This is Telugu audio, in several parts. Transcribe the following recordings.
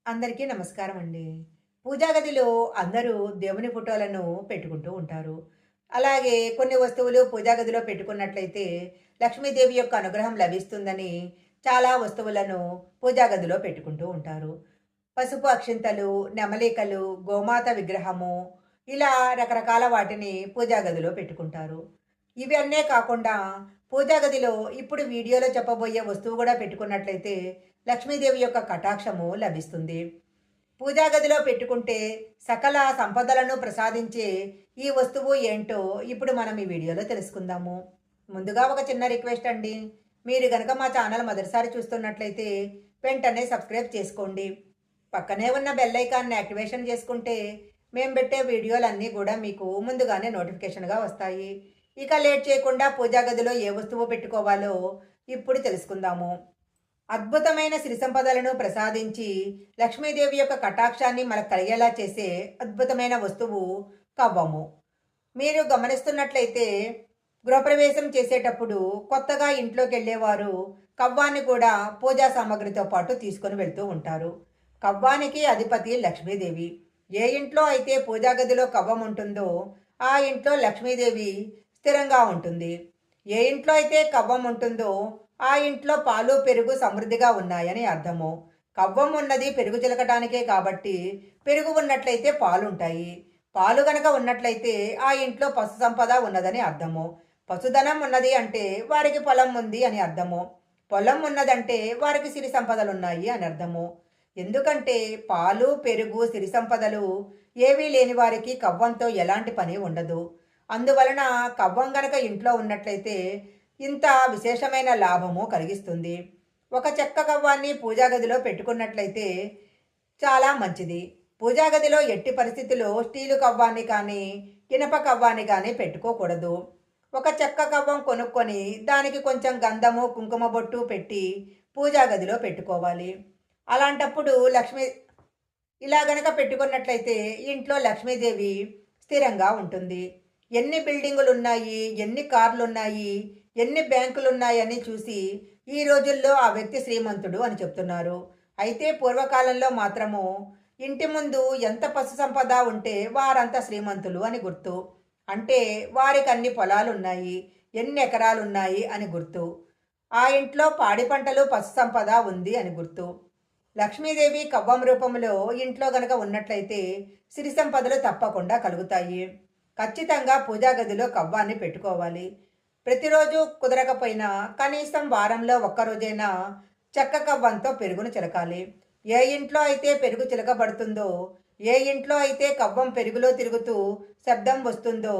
అందరికీ నమస్కారం అండి. పూజా గదిలో అందరూ దేవుని ఫోటోలను పెట్టుకుంటూ ఉంటారు. అలాగే కొన్ని వస్తువులు పూజా గదిలో పెట్టుకున్నట్లయితే లక్ష్మీదేవి యొక్క అనుగ్రహం లభిస్తుందని చాలా వస్తువులను పూజా గదిలో పెట్టుకుంటూ ఉంటారు. పసుపు అక్షింతలు, నెమలికలు, గోమాత విగ్రహము ఇలా రకరకాల వాటిని పూజా గదిలో పెట్టుకుంటారు. ఇవన్నీ కాకుండా పూజా గదిలో ఇప్పుడు వీడియోలో చెప్పబోయే వస్తువు కూడా పెట్టుకున్నట్లయితే లక్ష్మీదేవి యొక్క కటాక్షము లభిస్తుంది. పూజా గదిలో పెట్టుకుంటే సకల సంపదలను ప్రసాదించే ఈ వస్తువు ఏంటో ఇప్పుడు మనం ఈ వీడియోలో తెలుసుకుందాము. ముందుగా ఒక చిన్న రిక్వెస్ట్ అండి. మీరు గనక మా ఛానల్ మొదటిసారి చూస్తున్నట్లయితే వెంటనే సబ్స్క్రైబ్ చేసుకోండి. పక్కనే ఉన్న బెల్ ఐకాన్ని యాక్టివేషన్ చేసుకుంటే మేము పెట్టే వీడియోలన్నీ కూడా మీకు ముందుగానే నోటిఫికేషన్గా వస్తాయి. ఇక లేట్ చేయకుండా పూజా గదిలో ఏ వస్తువు పెట్టుకోవాలో ఇప్పుడు తెలుసుకుందాము. అద్భుతమైన సిరి సంపదలను ప్రసాదించి లక్ష్మీదేవి యొక్క కటాక్షాన్ని మనకు కలిగేలా చేసే అద్భుతమైన వస్తువు కవ్వము. మీరు గమనిస్తున్నట్లయితే గృహప్రవేశం చేసేటప్పుడు కొత్తగా ఇంట్లోకి వెళ్ళేవారు కవ్వాన్ని కూడా పూజా సామాగ్రితో పాటు తీసుకొని వెళ్తూ ఉంటారు. కవ్వానికి అధిపతి లక్ష్మీదేవి. ఏ ఇంట్లో అయితే పూజా గదిలో కవ్వం ఉంటుందో ఆ ఇంట్లో లక్ష్మీదేవి స్థిరంగా ఉంటుంది. ఏ ఇంట్లో అయితే కవ్వం ఉంటుందో ఆ ఇంట్లో పాలు పెరుగు సమృద్ధిగా ఉన్నాయని అర్థము. కవ్వం ఉన్నది పెరుగు చిలకటానికే కాబట్టి పెరుగు ఉన్నట్లయితే పాలుంటాయి. పాలు గనక ఉన్నట్లయితే ఆ ఇంట్లో పశు సంపద ఉన్నదని అర్థము. పశుధనం ఉన్నది అంటే వారికి పొలం ఉంది అని అర్థము. పొలం ఉన్నదంటే వారికి సిరి సంపదలున్నాయి అని అర్థము. ఎందుకంటే పాలు పెరుగు సిరి సంపదలు ఏవీ లేని వారికి కవ్వంతో ఎలాంటి పని ఉండదు. అందువలన కవ్వం గనక ఇంట్లో ఉన్నట్లయితే ఇంత విశేషమైన లాభము కలిగిస్తుంది. ఒక చెక్క కవ్వాన్ని పూజా గదిలో పెట్టుకున్నట్లయితే చాలా మంచిది. పూజా గదిలో ఎట్టి పరిస్థితిలో స్టీలు కవ్వాన్ని కానీ ఇనప కవ్వాన్ని కానీ పెట్టుకోకూడదు. ఒక చెక్క కవ్వం కొనుక్కొని దానికి కొంచెం గంధము కుంకుమ బొట్టు పెట్టి పూజా గదిలో పెట్టుకోవాలి. అలాంటప్పుడు ఇలా గనక పెట్టుకున్నట్లయితే ఇంట్లో లక్ష్మీదేవి స్థిరంగా ఉంటుంది. ఎన్ని బిల్డింగులు ఉన్నాయి, ఎన్ని కార్లు ఉన్నాయి, ఎన్ని బ్యాంకులు ఉన్నాయని చూసి ఈ రోజుల్లో ఆ వ్యక్తి శ్రీమంతుడు అని చెప్తున్నారు. అయితే పూర్వకాలంలో మాత్రము ఇంటి ముందు ఎంత పశు సంపద ఉంటే వారంతా శ్రీమంతులు అని గుర్తు. అంటే వారికి అన్ని పొలాలున్నాయి, ఎన్ని ఎకరాలున్నాయి అని గుర్తు. ఆ ఇంట్లో పాడి పంటలు పశు సంపద ఉంది అని గుర్తు. లక్ష్మీదేవి కవ్వం రూపంలో ఇంట్లో గనక ఉన్నట్లయితే సిరి సంపదలు తప్పకుండా కలుగుతాయి. ఖచ్చితంగా పూజా గదిలో కవ్వాన్ని పెట్టుకోవాలి. ప్రతిరోజు కుదరకపోయినా కనీసం వారంలో ఒక్కరోజైనా చెక్క కవ్వంతో పెరుగును చిలకాలి. ఏ ఇంట్లో అయితే పెరుగు చిలకబడుతుందో, ఏ ఇంట్లో అయితే కవ్వం పెరుగులో తిరుగుతూ శబ్దం వస్తుందో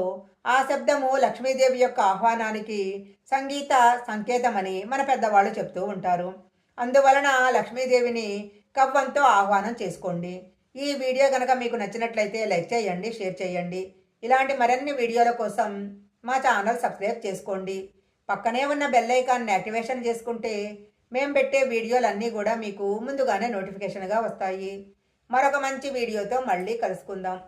ఆ శబ్దము లక్ష్మీదేవి యొక్క ఆహ్వానానికి సంగీత సంకేతమని మన పెద్దవాళ్ళు చెప్తూ ఉంటారు. అందువలన లక్ష్మీదేవిని కవ్వంతో ఆహ్వానం చేసుకోండి. ఈ వీడియో కనుక మీకు నచ్చినట్లయితే లైక్ చేయండి, షేర్ చేయండి. ఇలాంటి మరిన్ని వీడియోల కోసం మా ఛానల్ సబ్స్క్రైబ్ చేసుకోండి. పక్కనే ఉన్న బెల్ ఐకాన్ని యాక్టివేషన్ చేసుకుంటే మేము పెట్టే వీడియోలన్నీ కూడా మీకు ముందుగానే నోటిఫికేషన్గా వస్తాయి. మరొక మంచి వీడియోతో మళ్ళీ కలుసుకుందాం.